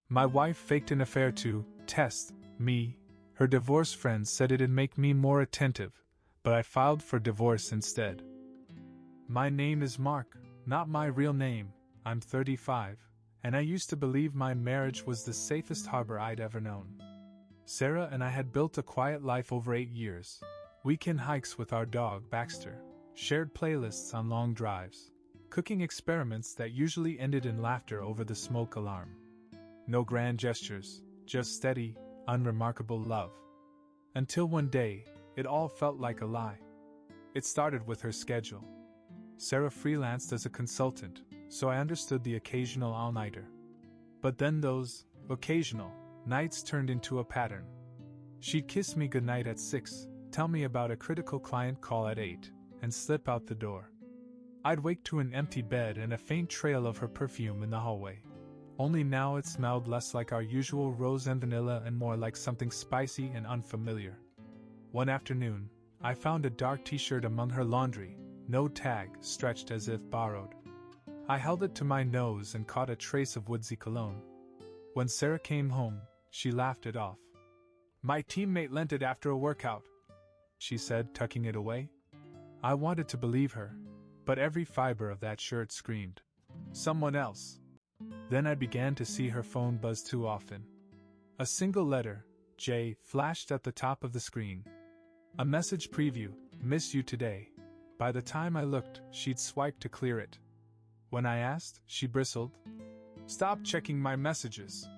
My wife faked an affair to test me. Her divorce friends said it'd make me more attentive, but I filed for divorce instead. My name is Mark, not my real name. I'm 35, and I used to believe my marriage was the safest harbor I'd ever known. Sarah and I had built a quiet life over 8 years. Weekend hikes with our dog Baxter, shared playlists on long drives, cooking experiments that usually ended in laughter over the smoke alarm. No grand gestures, just steady, unremarkable love. Until one day, it all felt like a lie. It started with her schedule. Sarah freelanced as a consultant, so I understood the occasional all-nighter. But then those occasional nights turned into a pattern. She'd kiss me goodnight at 6, tell me about a critical client call at 8, and slip out the door. I'd wake to an empty bed and a faint trail of her perfume in the hallway. Only now it smelled less like our usual rose and vanilla and more like something spicy and unfamiliar. One afternoon, I found a dark t-shirt among her laundry, no tag, stretched as if borrowed. I held it to my nose and caught a trace of woodsy cologne. When Sarah came home, she laughed it off. My teammate lent it after a workout, she said, tucking it away. I wanted to believe her, but every fiber of that shirt screamed, someone else. Then I began to see her phone buzz too often. A single letter, J, flashed at the top of the screen. A message preview, miss you today. By the time I looked, she'd swiped to clear it. When I asked, she bristled. Stop checking my messages.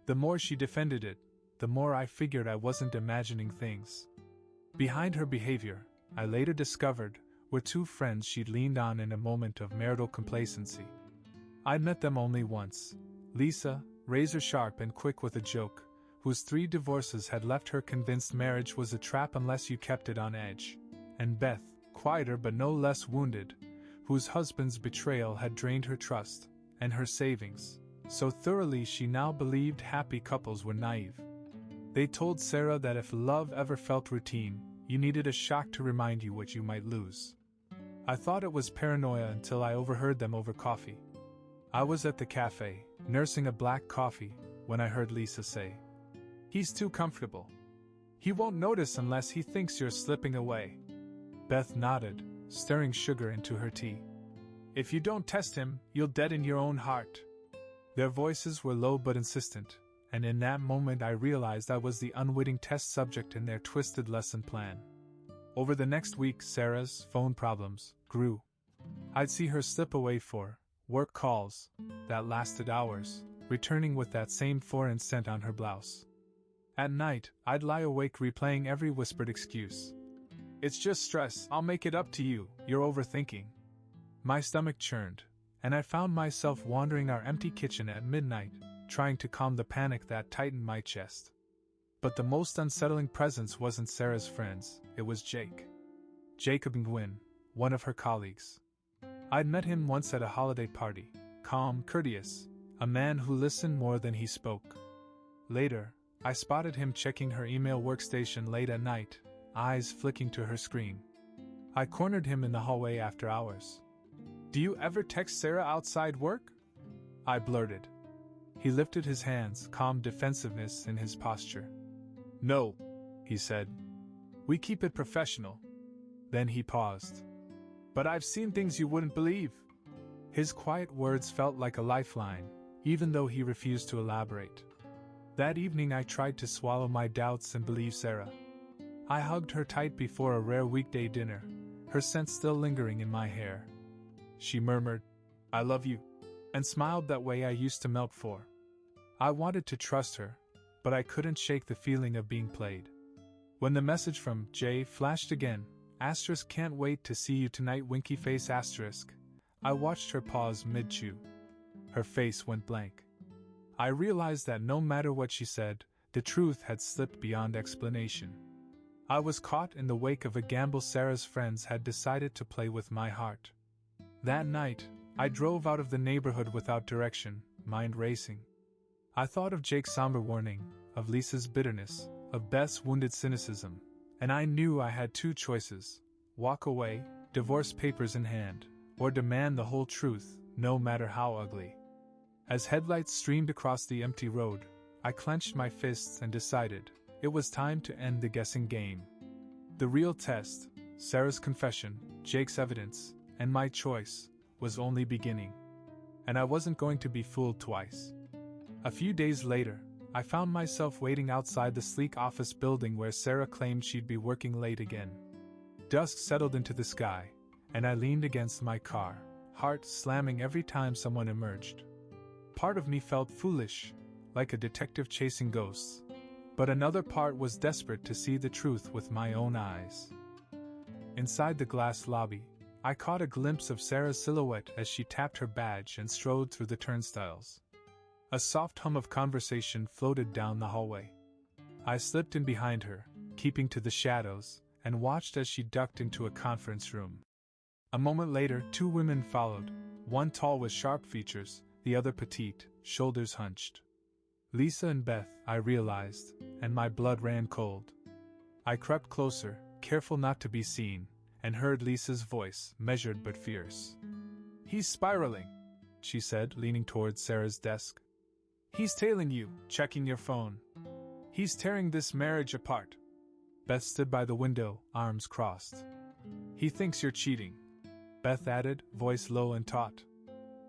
The more she defended it, the more I figured I wasn't imagining things. Behind her behavior, I later discovered, were two friends she'd leaned on in a moment of marital complacency. I'd met them only once. Lisa, razor-sharp and quick with a joke, whose 3 divorces had left her convinced marriage was a trap unless you kept it on edge. And Beth, quieter but no less wounded, whose husband's betrayal had drained her trust, and her savings, so thoroughly she now believed happy couples were naive. They told Sarah that if love ever felt routine, you needed a shock to remind you what you might lose. I thought it was paranoia until I overheard them over coffee. I was at the cafe, nursing a black coffee, when I heard Lisa say, "He's too comfortable. He won't notice unless he thinks you're slipping away." Beth nodded, stirring sugar into her tea. "If you don't test him, you'll deaden your own heart." Their voices were low but insistent, and in that moment I realized I was the unwitting test subject in their twisted lesson plan. Over the next week, Sarah's phone problems grew. I'd see her slip away for work calls that lasted hours, returning with that same foreign scent on her blouse. At night, I'd lie awake replaying every whispered excuse. "It's just stress, I'll make it up to you, you're overthinking." My stomach churned, and I found myself wandering our empty kitchen at midnight, trying to calm the panic that tightened my chest. But the most unsettling presence wasn't Sarah's friends, it was Jake. Jacob Nguyen, one of her colleagues. I'd met him once at a holiday party, calm, courteous, a man who listened more than he spoke. Later, I spotted him checking her email workstation late at night, eyes flicking to her screen. I cornered him in the hallway after hours. "Do you ever text Sarah outside work?" I blurted. He lifted his hands, calm defensiveness in his posture. "No," he said. "We keep it professional." Then he paused. "But I've seen things you wouldn't believe." His quiet words felt like a lifeline, even though he refused to elaborate. That evening I tried to swallow my doubts and believe Sarah. I hugged her tight before a rare weekday dinner, her scent still lingering in my hair. She murmured, "I love you," and smiled that way I used to melt for. I wanted to trust her, but I couldn't shake the feeling of being played. When the message from Jay flashed again, * can't wait to see you tonight winky face *, I watched her pause mid-chew. Her face went blank. I realized that no matter what she said, the truth had slipped beyond explanation. I was caught in the wake of a gamble Sarah's friends had decided to play with my heart. That night, I drove out of the neighborhood without direction, mind racing. I thought of Jake's somber warning, of Lisa's bitterness, of Beth's wounded cynicism, and I knew I had 2 choices: walk away, divorce papers in hand, or demand the whole truth, no matter how ugly. As headlights streamed across the empty road, I clenched my fists and decided it was time to end the guessing game. The real test, Sarah's confession, Jake's evidence, and my choice, was only beginning. And I wasn't going to be fooled twice. A few days later, I found myself waiting outside the sleek office building where Sarah claimed she'd be working late again. Dusk settled into the sky, and I leaned against my car, heart slamming every time someone emerged. Part of me felt foolish, like a detective chasing ghosts, but another part was desperate to see the truth with my own eyes. Inside the glass lobby, I caught a glimpse of Sarah's silhouette as she tapped her badge and strode through the turnstiles. A soft hum of conversation floated down the hallway. I slipped in behind her, keeping to the shadows, and watched as she ducked into a conference room. A moment later, two women followed, one tall with sharp features, the other petite, shoulders hunched. Lisa and Beth, I realized, and my blood ran cold. I crept closer, careful not to be seen, and heard Lisa's voice, measured but fierce. "He's spiraling," she said, leaning towards Sarah's desk. "He's tailing you, checking your phone. He's tearing this marriage apart." Beth stood by the window, arms crossed. "He thinks you're cheating," Beth added, voice low and taut.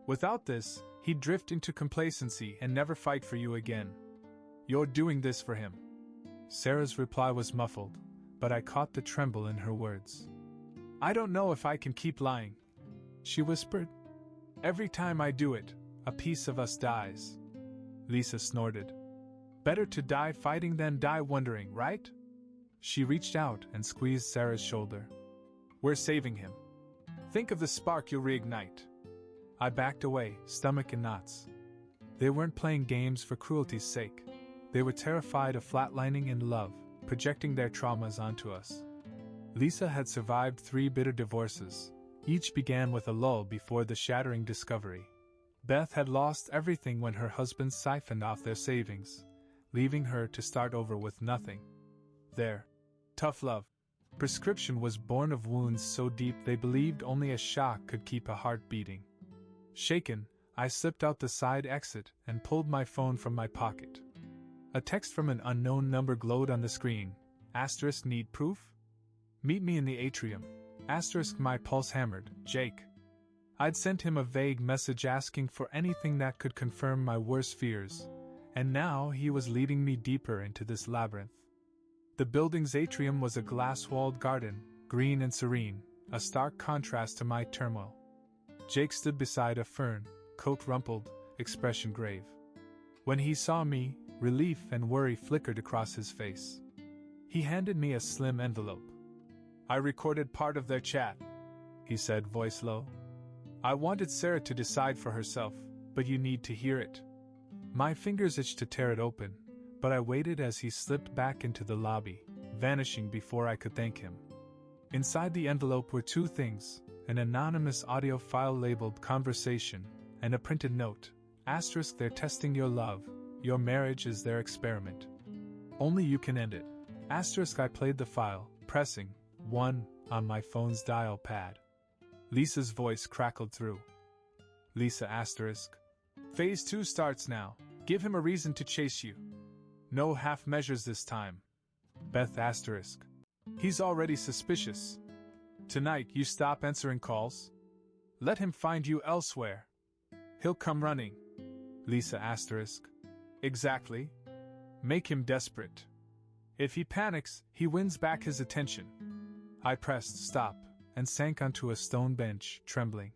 "Without this, he'd drift into complacency and never fight for you again. You're doing this for him." Sarah's reply was muffled, but I caught the tremble in her words. "I don't know if I can keep lying," she whispered. "Every time I do it, a piece of us dies." Lisa snorted. "Better to die fighting than die wondering, right?" She reached out and squeezed Sarah's shoulder. "We're saving him. Think of the spark you'll reignite." I backed away, stomach in knots. They weren't playing games for cruelty's sake. They were terrified of flatlining in love, projecting their traumas onto us. Lisa had survived 3 bitter divorces. Each began with a lull before the shattering discovery. Beth had lost everything when her husband siphoned off their savings, leaving her to start over with nothing. Their tough love prescription was born of wounds so deep they believed only a shock could keep a heart beating. Shaken, I slipped out the side exit and pulled my phone from my pocket. A text from an unknown number glowed on the screen. * need proof? Meet me in the atrium. * my pulse hammered. Jake. I'd sent him a vague message asking for anything that could confirm my worst fears, and now he was leading me deeper into this labyrinth. The building's atrium was a glass-walled garden, green and serene, a stark contrast to my turmoil. Jake stood beside a fern, coat rumpled, expression grave. When he saw me, relief and worry flickered across his face. He handed me a slim envelope. "I recorded part of their chat," he said, voice low. "I wanted Sarah to decide for herself, but you need to hear it." My fingers itched to tear it open, but I waited as he slipped back into the lobby, vanishing before I could thank him. Inside the envelope were 2 things, an anonymous audio file labeled Conversation, and a printed note, * they're testing your love, your marriage is their experiment. Only you can end it. * I played the file, pressing 1 on my phone's dial pad. Lisa's voice crackled through. Lisa *. Phase 2 starts now. Give him a reason to chase you. No half measures this time. Beth *. He's already suspicious. Tonight you stop answering calls. Let him find you elsewhere. He'll come running. Lisa *. Exactly. Make him desperate. If he panics, he wins back his attention. I pressed stop and sank onto a stone bench, trembling.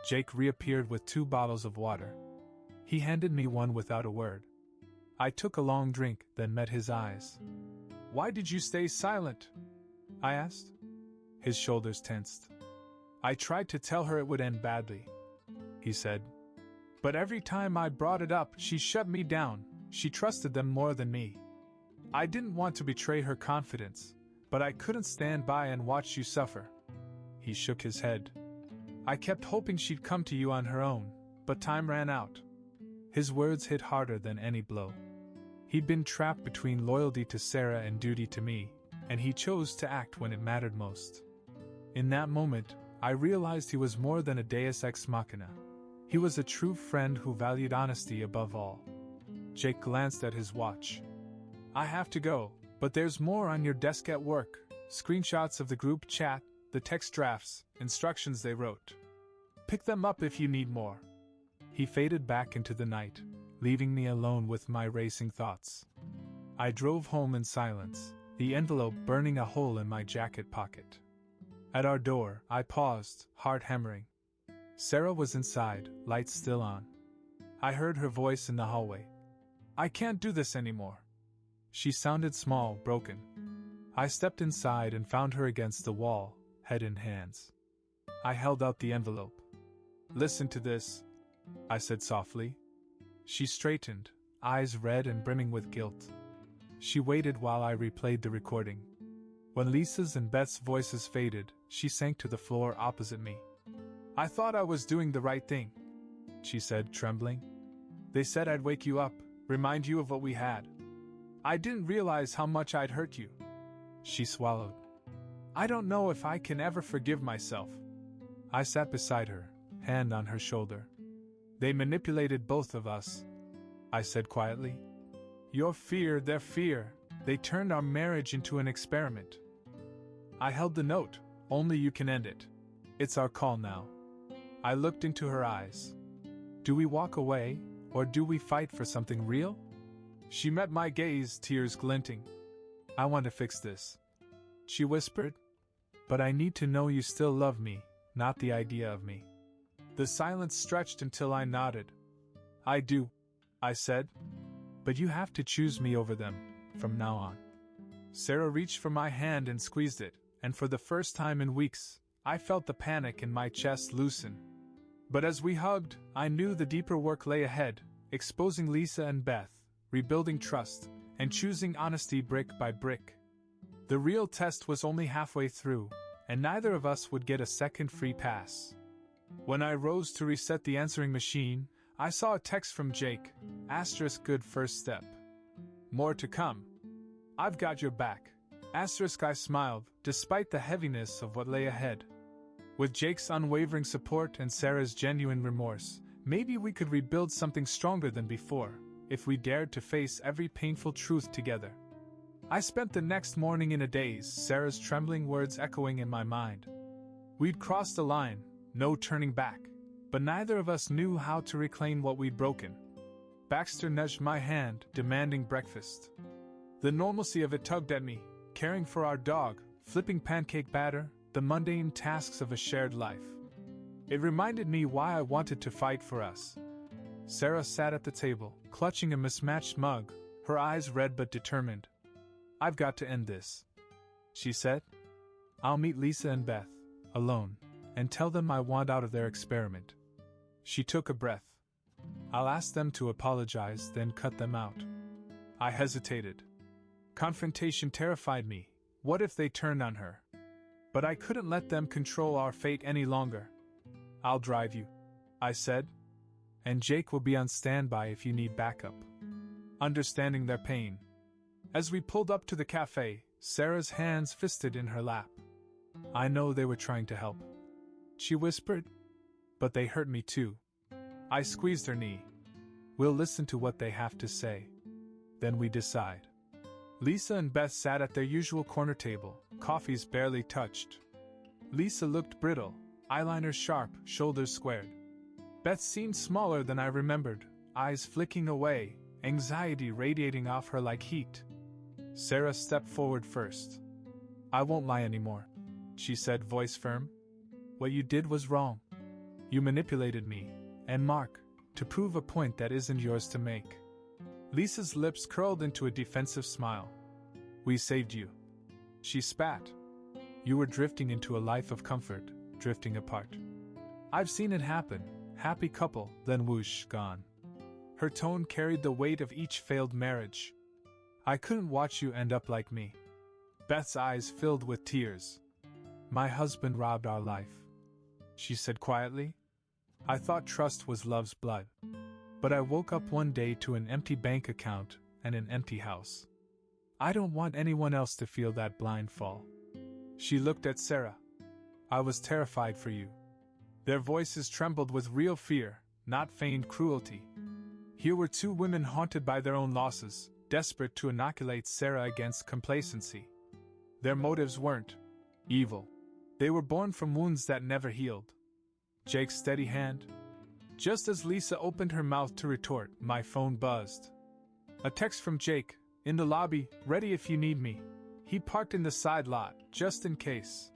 Jake reappeared with 2 bottles of water. He handed me one without a word. I took a long drink, then met his eyes. "Why did you stay silent?" I asked. His shoulders tensed. "I tried to tell her it would end badly," he said. "But every time I brought it up, she shut me down. She trusted them more than me. I didn't want to betray her confidence, but I couldn't stand by and watch you suffer." He shook his head. "I kept hoping she'd come to you on her own, but time ran out." His words hit harder than any blow. He'd been trapped between loyalty to Sarah and duty to me, and he chose to act when it mattered most. In that moment, I realized he was more than a deus ex machina. He was a true friend who valued honesty above all. Jake glanced at his watch. I have to go, but there's more on your desk at work. Screenshots of the group chat, the text drafts, instructions they wrote. Pick them up if you need more. He faded back into the night, leaving me alone with my racing thoughts. I drove home in silence, the envelope burning a hole in my jacket pocket. At our door, I paused, heart hammering. Sarah was inside, lights still on. I heard her voice in the hallway. I can't do this anymore. She sounded small, broken. I stepped inside and found her against the wall, head in hands. I held out the envelope. Listen to this, I said softly. She straightened, eyes red and brimming with guilt. She waited while I replayed the recording. When Lisa's and Beth's voices faded, she sank to the floor opposite me. I thought I was doing the right thing, she said, trembling. They said I'd wake you up, remind you of what we had. I didn't realize how much I'd hurt you. She swallowed. I don't know if I can ever forgive myself. I sat beside her, hand on her shoulder. They manipulated both of us, I said quietly. Your fear, their fear. They turned our marriage into an experiment. I held the note. Only you can end it. It's our call now. I looked into her eyes. Do we walk away, or do we fight for something real? She met my gaze, tears glinting. I want to fix this, she whispered. But I need to know you still love me, not the idea of me. The silence stretched until I nodded. I do, I said. But you have to choose me over them, from now on. Sarah reached for my hand and squeezed it, and for the first time in weeks, I felt the panic in my chest loosen. But as we hugged, I knew the deeper work lay ahead, exposing Lisa and Beth, rebuilding trust, and choosing honesty brick by brick. The real test was only halfway through, and neither of us would get a second free pass. When I rose to reset the answering machine, I saw a text from Jake, * good first step. More to come. I've got your back. * I smiled, despite the heaviness of what lay ahead. With Jake's unwavering support and Sarah's genuine remorse, maybe we could rebuild something stronger than before, if we dared to face every painful truth together. I spent the next morning in a daze, Sarah's trembling words echoing in my mind. We'd crossed the line, no turning back, but neither of us knew how to reclaim what we'd broken. Baxter nudged my hand, demanding breakfast. The normalcy of it tugged at me, caring for our dog, flipping pancake batter, the mundane tasks of a shared life. It reminded me why I wanted to fight for us. Sarah sat at the table, clutching a mismatched mug, her eyes red but determined. I've got to end this, she said. I'll meet Lisa and Beth, alone, and tell them I want out of their experiment. She took a breath. I'll ask them to apologize, then cut them out. I hesitated. Confrontation terrified me. What if they turned on her? But I couldn't let them control our fate any longer. I'll drive you, I said. And Jake will be on standby if you need backup. Understanding their pain. As we pulled up to the cafe, Sarah's hands fisted in her lap. I know they were trying to help, she whispered. But they hurt me too. I squeezed her knee. We'll listen to what they have to say. Then we decide. Lisa and Beth sat at their usual corner table, coffees barely touched. Lisa looked brittle, eyeliner sharp, shoulders squared. Beth seemed smaller than I remembered, eyes flicking away, anxiety radiating off her like heat. Sarah stepped forward first. I won't lie anymore, she said, voice firm. What you did was wrong. You manipulated me, and Mark, to prove a point that isn't yours to make. Lisa's lips curled into a defensive smile. We saved you. She spat. You were drifting into a life of comfort, drifting apart. I've seen it happen, happy couple, then whoosh, gone. Her tone carried the weight of each failed marriage. I couldn't watch you end up like me. Beth's eyes filled with tears. My husband robbed our life, she said quietly. I thought trust was love's blood. But I woke up one day to an empty bank account and an empty house. I don't want anyone else to feel that blind fall. She looked at Sarah. I was terrified for you. Their voices trembled with real fear, not feigned cruelty. Here were two women haunted by their own losses, desperate to inoculate Sarah against complacency. Their motives weren't evil. They were born from wounds that never healed. Jake's steady hand. Just as Lisa opened her mouth to retort, my phone buzzed. A text from Jake, in the lobby, ready if you need me. He parked in the side lot, just in case.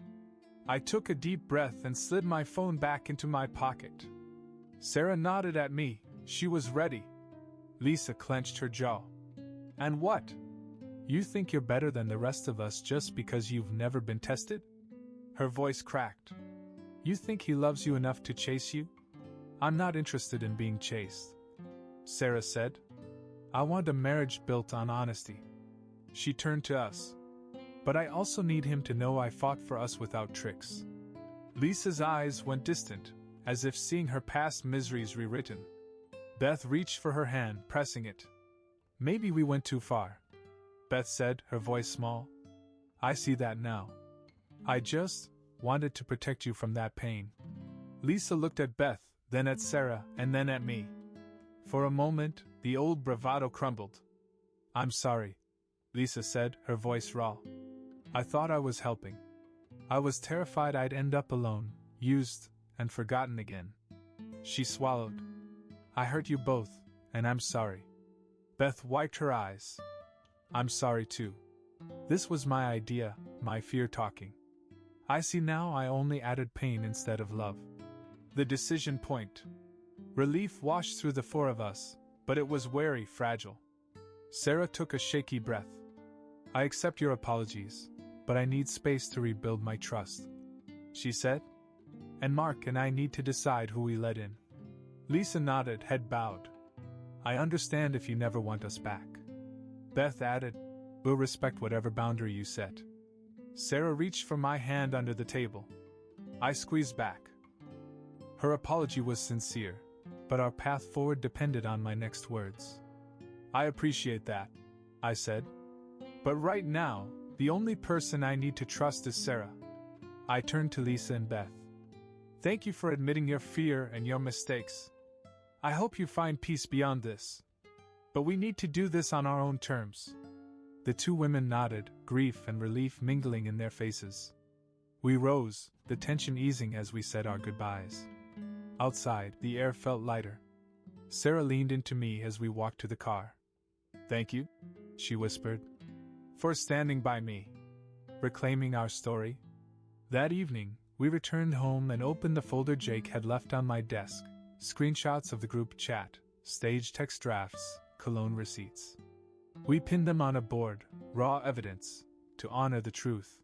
I took a deep breath and slid my phone back into my pocket. Sarah nodded at me, she was ready. Lisa clenched her jaw. And what? You think you're better than the rest of us just because you've never been tested? Her voice cracked. You think he loves you enough to chase you? I'm not interested in being chased. Sarah said. I want a marriage built on honesty. She turned to us. But I also need him to know I fought for us without tricks. Lisa's eyes went distant, as if seeing her past miseries rewritten. Beth reached for her hand, pressing it. Maybe we went too far, Beth said, her voice small. I see that now. I just wanted to protect you from that pain. Lisa looked at Beth, then at Sarah, and then at me. For a moment, the old bravado crumbled. I'm sorry, Lisa said, her voice raw. I thought I was helping. I was terrified I'd end up alone, used, and forgotten again. She swallowed. I hurt you both, and I'm sorry. Beth wiped her eyes. I'm sorry too. This was my idea, my fear talking. I see now I only added pain instead of love. The decision point. Relief washed through the four of us, but it was wary, fragile. Sarah took a shaky breath. I accept your apologies, but I need space to rebuild my trust, she said. And Mark and I need to decide who we let in. Lisa nodded, head bowed. I understand if you never want us back. Beth added, we'll respect whatever boundary you set. Sarah reached for my hand under the table. I squeezed back. Her apology was sincere, but our path forward depended on my next words. I appreciate that, I said. But right now, the only person I need to trust is Sarah. I turned to Lisa and Beth. Thank you for admitting your fear and your mistakes. I hope you find peace beyond this. But we need to do this on our own terms. The two women nodded, grief and relief mingling in their faces. We rose, the tension easing as we said our goodbyes. Outside, the air felt lighter. Sarah leaned into me as we walked to the car. Thank you, she whispered, for standing by me, reclaiming our story. That evening, we returned home and opened the folder Jake had left on my desk. Screenshots of the group chat, stage text drafts, cologne receipts. We pinned them on a board, raw evidence, to honor the truth.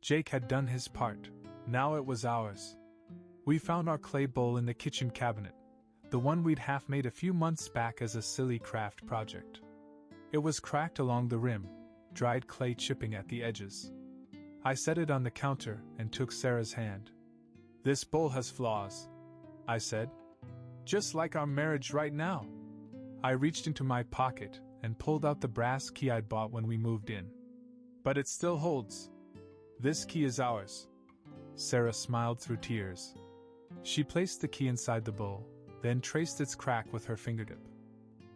Jake had done his part, now it was ours. We found our clay bowl in the kitchen cabinet, the one we'd half made a few months back as a silly craft project. It was cracked along the rim, dried clay chipping at the edges. I set it on the counter and took Sarah's hand. This bowl has flaws, I said. Just like our marriage right now. I reached into my pocket and pulled out the brass key I'd bought when we moved in. But it still holds. This key is ours. Sarah smiled through tears. She placed the key inside the bowl, then traced its crack with her fingertip.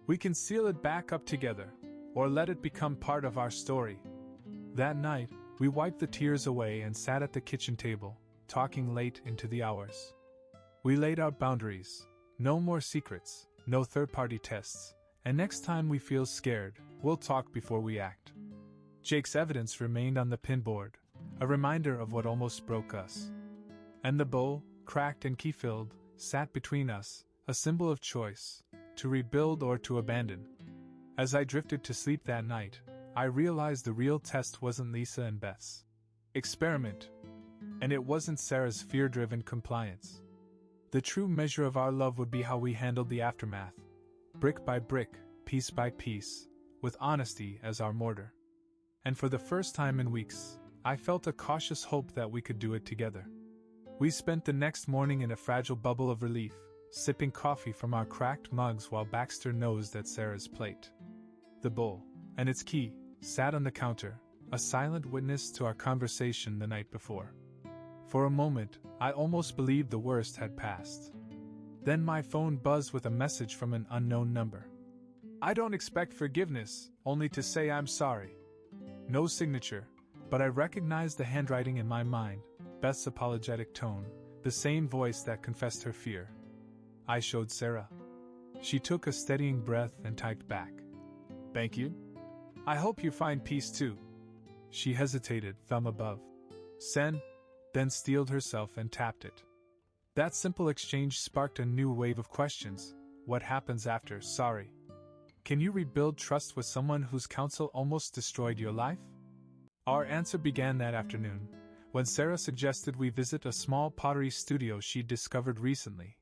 We can seal it back up together, or let it become part of our story. That night, we wiped the tears away and sat at the kitchen table, talking late into the hours. We laid out boundaries. No more secrets, no third-party tests, and next time we feel scared, we'll talk before we act. Jake's evidence remained on the pinboard, a reminder of what almost broke us. And the bowl, cracked and key-filled, sat between us, a symbol of choice, to rebuild or to abandon. As I drifted to sleep that night, I realized the real test wasn't Lisa and Beth's experiment, and it wasn't Sarah's fear-driven compliance. The true measure of our love would be how we handled the aftermath, brick by brick, piece by piece, with honesty as our mortar. And for the first time in weeks, I felt a cautious hope that we could do it together. We spent the next morning in a fragile bubble of relief, sipping coffee from our cracked mugs while Baxter nosed at Sarah's plate. The bowl, and its key, sat on the counter, a silent witness to our conversation the night before. For a moment, I almost believed the worst had passed. Then my phone buzzed with a message from an unknown number. I don't expect forgiveness, only to say I'm sorry. No signature, but I recognized the handwriting in my mind, Beth's apologetic tone, the same voice that confessed her fear. I showed Sarah. She took a steadying breath and typed back. Thank you. I hope you find peace too. She hesitated, thumb above. Send, then steeled herself and tapped it. That simple exchange sparked a new wave of questions. What happens after sorry? Can you rebuild trust with someone whose counsel almost destroyed your life? Our answer began that afternoon, when Sarah suggested we visit a small pottery studio she'd discovered recently,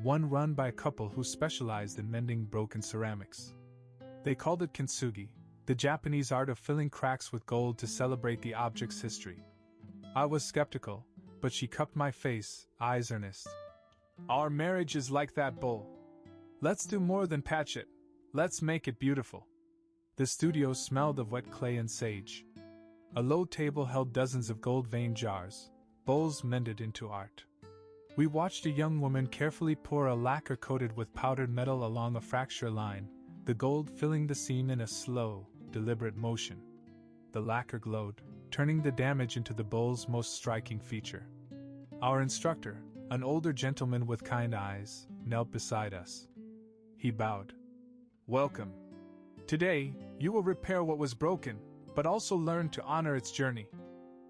one run by a couple who specialized in mending broken ceramics. They called it kintsugi, the Japanese art of filling cracks with gold to celebrate the object's history. I was skeptical, but she cupped my face, eyes earnest. Our marriage is like that bowl. Let's do more than patch it. Let's make it beautiful. The studio smelled of wet clay and sage. A low table held dozens of gold-veined jars, bowls mended into art. We watched a young woman carefully pour a lacquer coated with powdered metal along a fracture line, the gold filling the seam in a slow, deliberate motion. The lacquer glowed, turning the damage into the bowl's most striking feature. Our instructor, an older gentleman with kind eyes, knelt beside us. He bowed. Welcome. Today, you will repair what was broken, but also learn to honor its journey.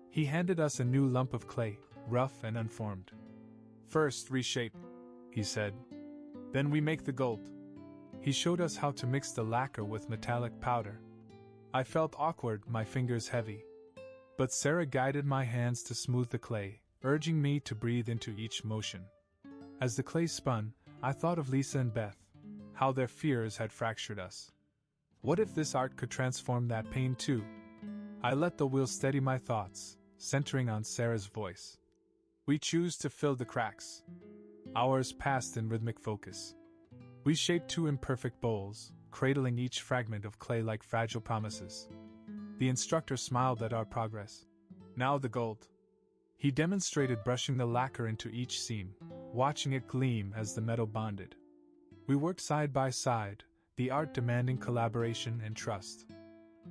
He handed us a new lump of clay, rough and unformed. First, reshape, he said. Then we make the gold. He showed us how to mix the lacquer with metallic powder. I felt awkward, my fingers heavy. But Sarah guided my hands to smooth the clay, urging me to breathe into each motion. As the clay spun, I thought of Lisa and Beth, how their fears had fractured us. What if this art could transform that pain too? I let the wheel steady my thoughts, centering on Sarah's voice. We choose to fill the cracks. Hours passed in rhythmic focus. We shaped two imperfect bowls, cradling each fragment of clay like fragile promises. The instructor smiled at our progress. Now the gold. He demonstrated brushing the lacquer into each seam, watching it gleam as the metal bonded. We worked side by side, the art demanding collaboration and trust.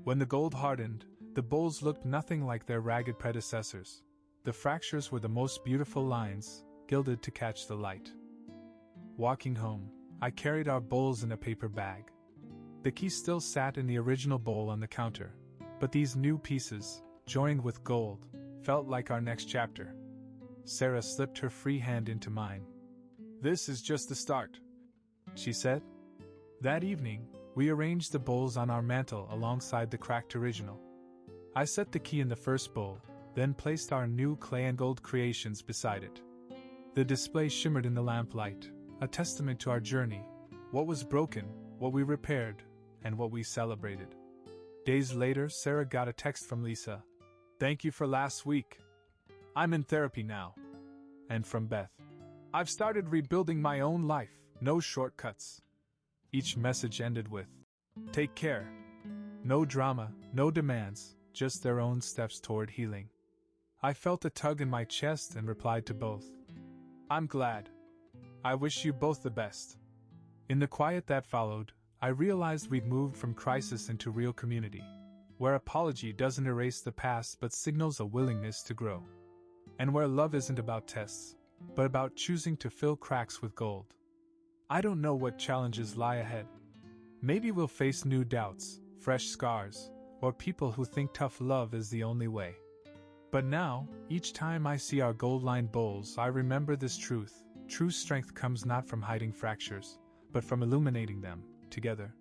When the gold hardened, the bowls looked nothing like their ragged predecessors. The fractures were the most beautiful lines, gilded to catch the light. Walking home, I carried our bowls in a paper bag. The key still sat in the original bowl on the counter, but these new pieces, joined with gold, felt like our next chapter. Sarah slipped her free hand into mine. This is just the start, she said. That evening, we arranged the bowls on our mantel alongside the cracked original. I set the key in the first bowl, then placed our new clay and gold creations beside it. The display shimmered in the lamplight, a testament to our journey, what was broken, what we repaired, and what we celebrated. Days later, Sarah got a text from Lisa. Thank you for last week. I'm in therapy now. And from Beth. I've started rebuilding my own life, no shortcuts. Each message ended with, take care. No drama, no demands, just their own steps toward healing. I felt a tug in my chest and replied to both. I'm glad. I wish you both the best. In the quiet that followed, I realized we'd moved from crisis into real community, where apology doesn't erase the past but signals a willingness to grow. And where love isn't about tests, but about choosing to fill cracks with gold. I don't know what challenges lie ahead. Maybe we'll face new doubts, fresh scars, or people who think tough love is the only way. But now, each time I see our gold-lined bowls, I remember this truth. True strength comes not from hiding fractures, but from illuminating them, together.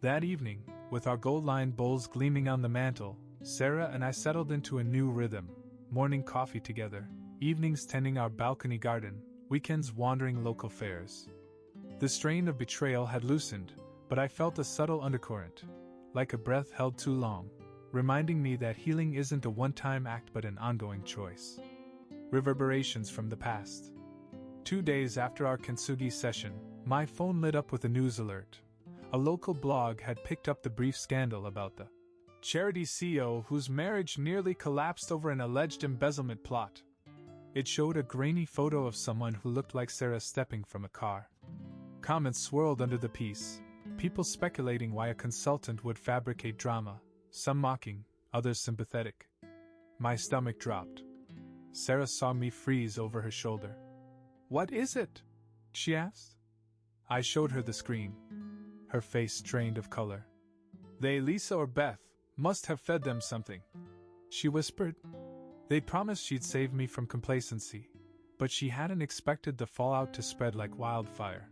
That evening, with our gold-lined bowls gleaming on the mantel, Sarah and I settled into a new rhythm. Morning coffee together, evenings tending our balcony garden, weekends wandering local fairs. The strain of betrayal had loosened, but I felt a subtle undercurrent, like a breath held too long, reminding me that healing isn't a one-time act but an ongoing choice. Reverberations from the past. 2 days after our kintsugi session, my phone lit up with a news alert. A local blog had picked up the brief scandal about the charity CEO whose marriage nearly collapsed over an alleged embezzlement plot. It showed a grainy photo of someone who looked like Sarah stepping from a car. Comments swirled under the piece, people speculating why a consultant would fabricate drama, some mocking, others sympathetic. My stomach dropped. Sarah saw me freeze over her shoulder. "What is it?" she asked. I showed her the screen. Her face drained of color. "They, Lisa or Beth, must have fed them something," she whispered. They promised she'd save me from complacency, but she hadn't expected the fallout to spread like wildfire.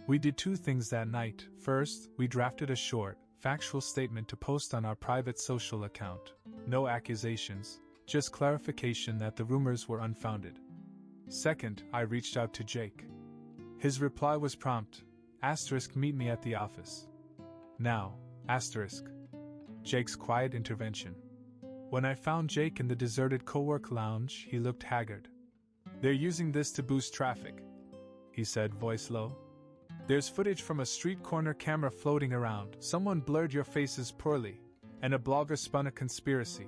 We did two things that night. First, we drafted a short, factual statement to post on our private social account. No accusations, just clarification that the rumors were unfounded. Second, I reached out to Jake. His reply was prompt, *meet me at the office. Now, Jake's quiet intervention. When I found Jake in the deserted co-work lounge, he looked haggard. "They're using this to boost traffic," he said, voice low. "There's footage from a street corner camera floating around. Someone blurred your faces poorly, and a blogger spun a conspiracy."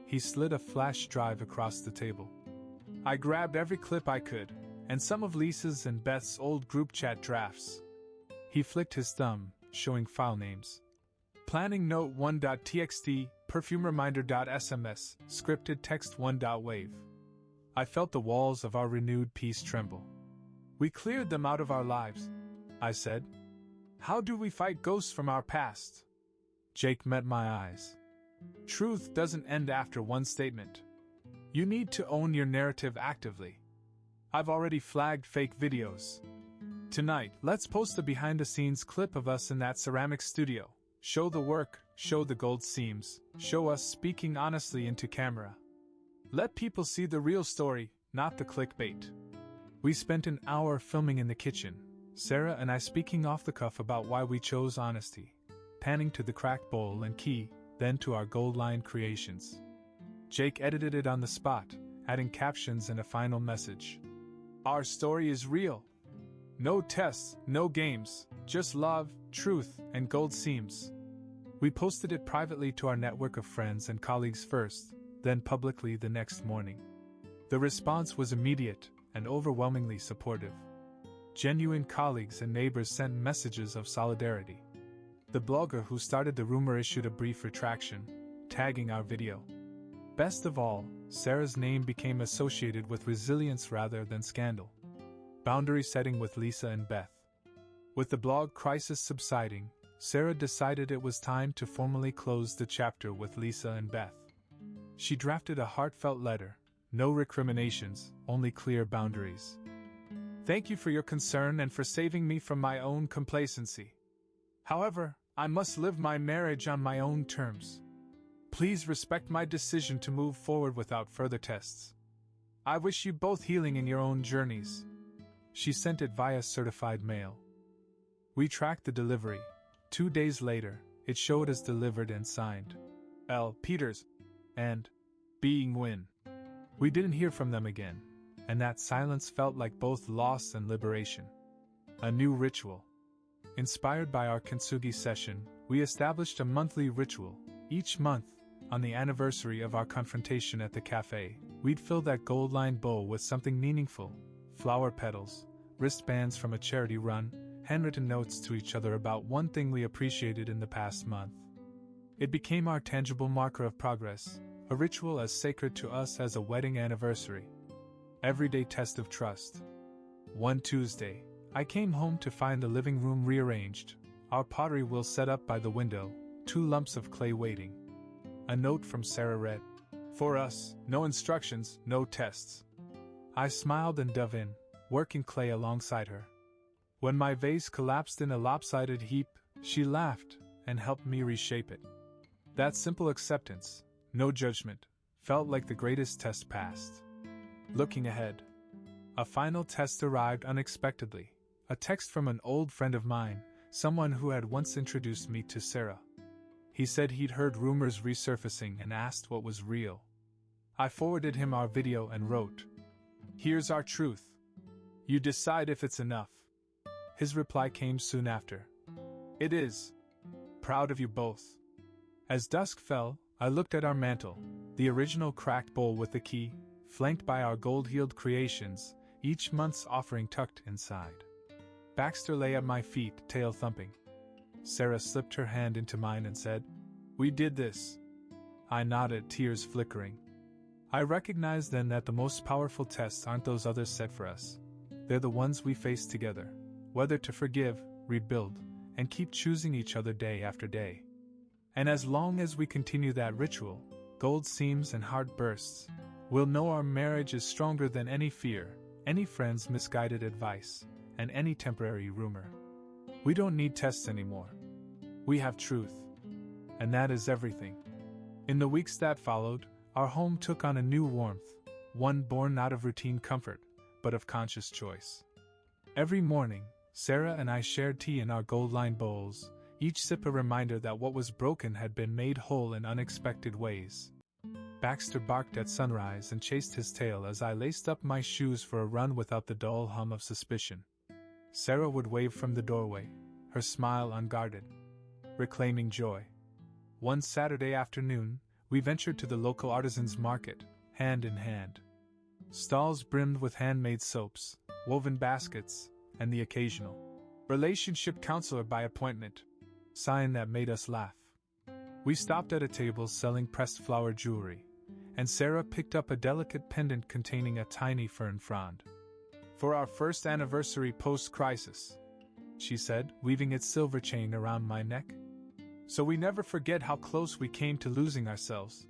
He slid a flash drive across the table. I grabbed every clip I could, and some of Lisa's and Beth's old group chat drafts. He flicked his thumb, showing file names. Planning note 1.txt, perfume reminder.sms, scripted text 1.wave. I felt the walls of our renewed peace tremble. "We cleared them out of our lives," I said. "How do we fight ghosts from our past?" Jake met my eyes. "Truth doesn't end after one statement. You need to own your narrative actively. I've already flagged fake videos. Tonight, let's post a behind-the-scenes clip of us in that ceramic studio. Show the work, show the gold seams, show us speaking honestly into camera. Let people see the real story, not the clickbait." We spent an hour filming in the kitchen, Sarah and I speaking off the cuff about why we chose honesty, panning to the cracked bowl and key, then to our gold-lined creations. Jake edited it on the spot, adding captions and a final message. "Our story is real. No tests, no games, just love, truth, and gold seams." We posted it privately to our network of friends and colleagues first, then publicly the next morning. The response was immediate and overwhelmingly supportive. Genuine colleagues and neighbors sent messages of solidarity. The blogger who started the rumor issued a brief retraction, tagging our video. Best of all, Sarah's name became associated with resilience rather than scandal. Boundary setting with Lisa and Beth. With the blog crisis subsiding, Sarah decided it was time to formally close the chapter with Lisa and Beth. She drafted a heartfelt letter, no recriminations, only clear boundaries. "Thank you for your concern and for saving me from my own complacency. However, I must live my marriage on my own terms. Please respect my decision to move forward without further tests. I wish you both healing in your own journeys." She sent it via certified mail. We tracked the delivery. 2 days later, it showed as delivered and signed. L. Peters and Being Win. We didn't hear from them again, and that silence felt like both loss and liberation. A new ritual. Inspired by our kintsugi session, we established a monthly ritual. Each month, on the anniversary of our confrontation at the cafe, we'd fill that gold-lined bowl with something meaningful: flower petals, wristbands from a charity run, handwritten notes to each other about one thing we appreciated in the past month. It became our tangible marker of progress, a ritual as sacred to us as a wedding anniversary. Everyday test of trust. One Tuesday, I came home to find the living room rearranged, our pottery wheel set up by the window, 2 lumps of clay waiting. A note from Sarah read, "For us, no instructions, no tests." I smiled and dove in, working clay alongside her. When my vase collapsed in a lopsided heap, she laughed and helped me reshape it. That simple acceptance, no judgment, felt like the greatest test passed. Looking ahead, a final test arrived unexpectedly, a text from an old friend of mine, someone who had once introduced me to Sarah. He said he'd heard rumors resurfacing and asked what was real. I forwarded him our video and wrote, "Here's our truth. You decide if it's enough." His reply came soon after. "It is. Proud of you both." As dusk fell, I looked at our mantel, the original cracked bowl with the key, flanked by our gold-heeled creations, each month's offering tucked inside. Baxter lay at my feet, tail thumping. Sarah slipped her hand into mine and said, "We did this." I nodded, tears flickering. I recognized then that the most powerful tests aren't those others set for us. They're the ones we face together, whether to forgive, rebuild, and keep choosing each other day after day. And as long as we continue that ritual, gold seams and heart bursts, we'll know our marriage is stronger than any fear, any friend's misguided advice, and any temporary rumor. We don't need tests anymore. We have truth. And that is everything. In the weeks that followed, our home took on a new warmth, one born not of routine comfort, but of conscious choice. Every morning, Sarah and I shared tea in our gold-lined bowls, each sip a reminder that what was broken had been made whole in unexpected ways. Baxter barked at sunrise and chased his tail as I laced up my shoes for a run without the dull hum of suspicion. Sarah would wave from the doorway, her smile unguarded, reclaiming joy. One Saturday afternoon, we ventured to the local artisans' market, hand in hand. Stalls brimmed with handmade soaps, woven baskets, and the occasional relationship counselor by appointment sign that made us laugh. We stopped at a table selling pressed flower jewelry, and Sarah picked up a delicate pendant containing a tiny fern frond. "For our first anniversary post-crisis," she said, weaving its silver chain around my neck. "So we never forget how close we came to losing ourselves."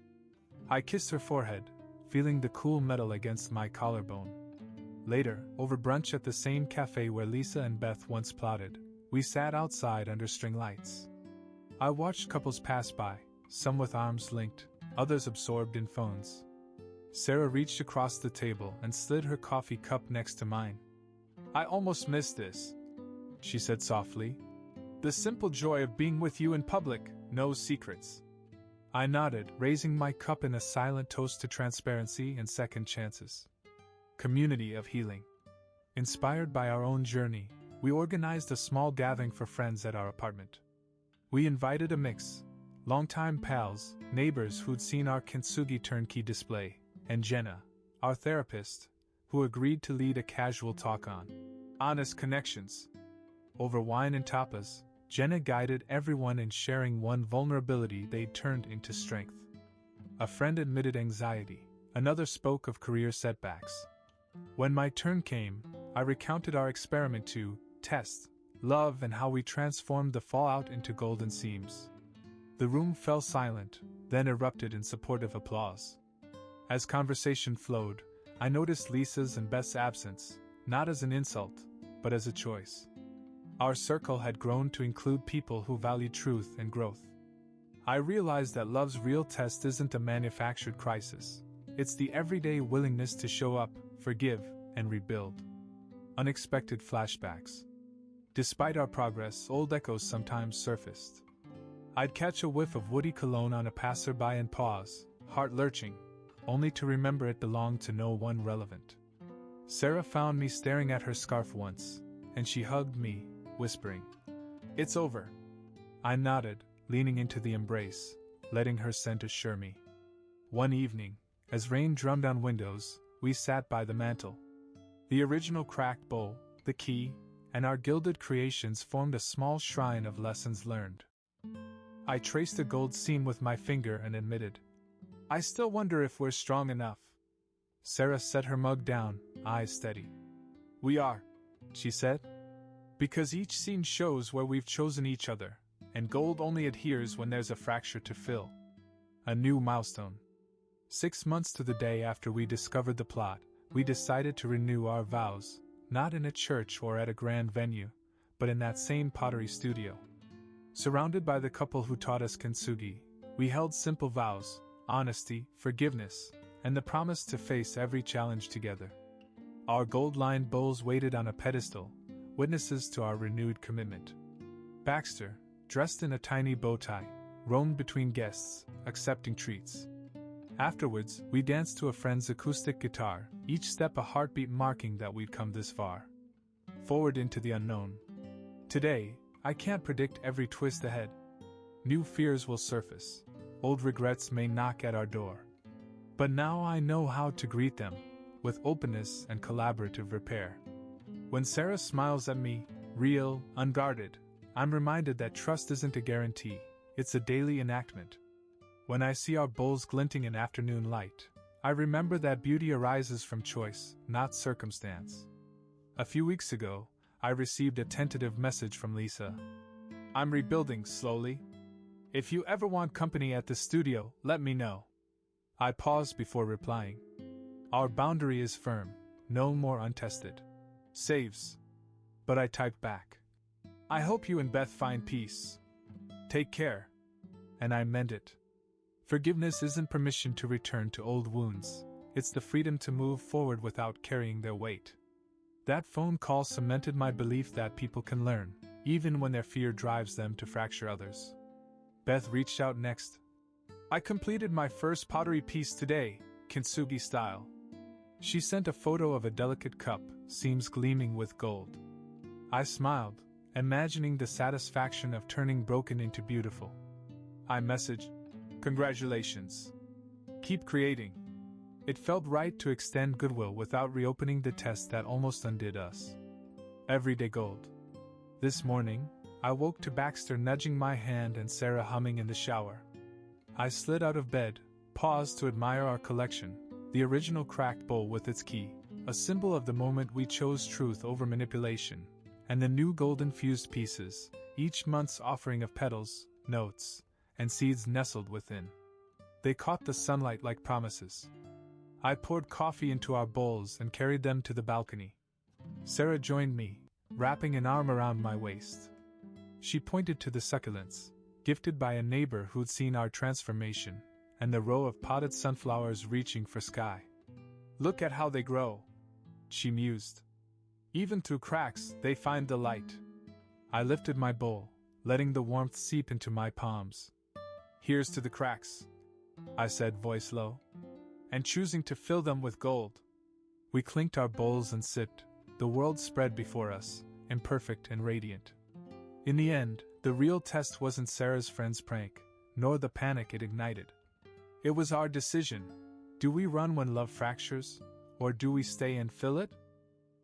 I kissed her forehead, feeling the cool metal against my collarbone. Later, over brunch at the same cafe where Lisa and Beth once plotted, we sat outside under string lights. I watched couples pass by, some with arms linked, others absorbed in phones. Sarah reached across the table and slid her coffee cup next to mine. "I almost missed this," she said softly. "The simple joy of being with you in public, no secrets." I nodded, raising my cup in a silent toast to transparency and second chances. Community of healing. Inspired by our own journey, we organized a small gathering for friends at our apartment. We invited a mix: longtime pals, neighbors who'd seen our kintsugi turnkey display, and Jenna, our therapist, who agreed to lead a casual talk on honest connections. Over wine and tapas, Jenna guided everyone in sharing one vulnerability they'd turned into strength. A friend admitted anxiety, another spoke of career setbacks. When my turn came, I recounted our experiment to test love and how we transformed the fallout into golden seams. The room fell silent, then erupted in supportive applause. As conversation flowed, I noticed Lisa's and Beth's absence, not as an insult, but as a choice. Our circle had grown to include people who valued truth and growth. I realized that love's real test isn't a manufactured crisis. It's the everyday willingness to show up, forgive, and rebuild. Unexpected flashbacks. Despite our progress, old echoes sometimes surfaced. I'd catch a whiff of woody cologne on a passerby and pause, heart lurching, only to remember it belonged to no one relevant. Sarah found me staring at her scarf once, and she hugged me, whispering, "It's over." I nodded, leaning into the embrace, letting her scent assure me. One evening, as rain drummed on windows, we sat by the mantel. The original cracked bowl, the key, and our gilded creations formed a small shrine of lessons learned. I traced a gold seam with my finger and admitted, "I still wonder if we're strong enough." Sarah set her mug down, eyes steady. "We are," she said. "Because each seam shows where we've chosen each other, and gold only adheres when there's a fracture to fill." A new milestone. 6 months to the day after we discovered the plot, we decided to renew our vows, not in a church or at a grand venue, but in that same pottery studio. Surrounded by the couple who taught us kintsugi, we held simple vows: honesty, forgiveness, and the promise to face every challenge together. Our gold-lined bowls waited on a pedestal, witnesses to our renewed commitment. Baxter, dressed in a tiny bow tie, roamed between guests, accepting treats. Afterwards, we danced to a friend's acoustic guitar, each step a heartbeat marking that we'd come this far. Forward into the unknown. Today, I can't predict every twist ahead. New fears will surface. Old regrets may knock at our door. But now I know how to greet them, with openness and collaborative repair. When Sarah smiles at me, real, unguarded, I'm reminded that trust isn't a guarantee, it's a daily enactment. When I see our bowls glinting in afternoon light, I remember that beauty arises from choice, not circumstance. A few weeks ago, I received a tentative message from Lisa. I'm rebuilding slowly. If you ever want company at the studio, let me know. I paused before replying. Our boundary is firm, no more untested. Saves. But I typed back. I hope you and Beth find peace. Take care. And I meant it. Forgiveness isn't permission to return to old wounds, it's the freedom to move forward without carrying their weight. That phone call cemented my belief that people can learn, even when their fear drives them to fracture others. Beth reached out next. I completed my first pottery piece today, kintsugi style. She sent a photo of a delicate cup, seams gleaming with gold. I smiled, imagining the satisfaction of turning broken into beautiful. I messaged, congratulations. Keep creating. It felt right to extend goodwill without reopening the test that almost undid us. Everyday gold. This morning, I woke to Baxter nudging my hand and Sarah humming in the shower. I slid out of bed, paused to admire our collection, the original cracked bowl with its key, a symbol of the moment we chose truth over manipulation, and the new gold-infused pieces, each month's offering of petals, notes, and seeds nestled within. They caught the sunlight like promises. I poured coffee into our bowls and carried them to the balcony. Sarah joined me, wrapping an arm around my waist. She pointed to the succulents, gifted by a neighbor who'd seen our transformation, and the row of potted sunflowers reaching for sky. Look at how they grow, she mused. Even through cracks, they find the light. I lifted my bowl, letting the warmth seep into my palms. Here's to the cracks, I said, voice low, and choosing to fill them with gold. We clinked our bowls and sipped, the world spread before us, imperfect and radiant. In the end, the real test wasn't Sarah's friend's prank, nor the panic it ignited. It was our decision. Do we run when love fractures, or do we stay and fill it?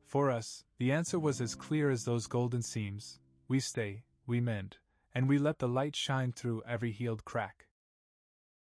For us, the answer was as clear as those golden seams. We stay, we mend, and we let the light shine through every healed crack.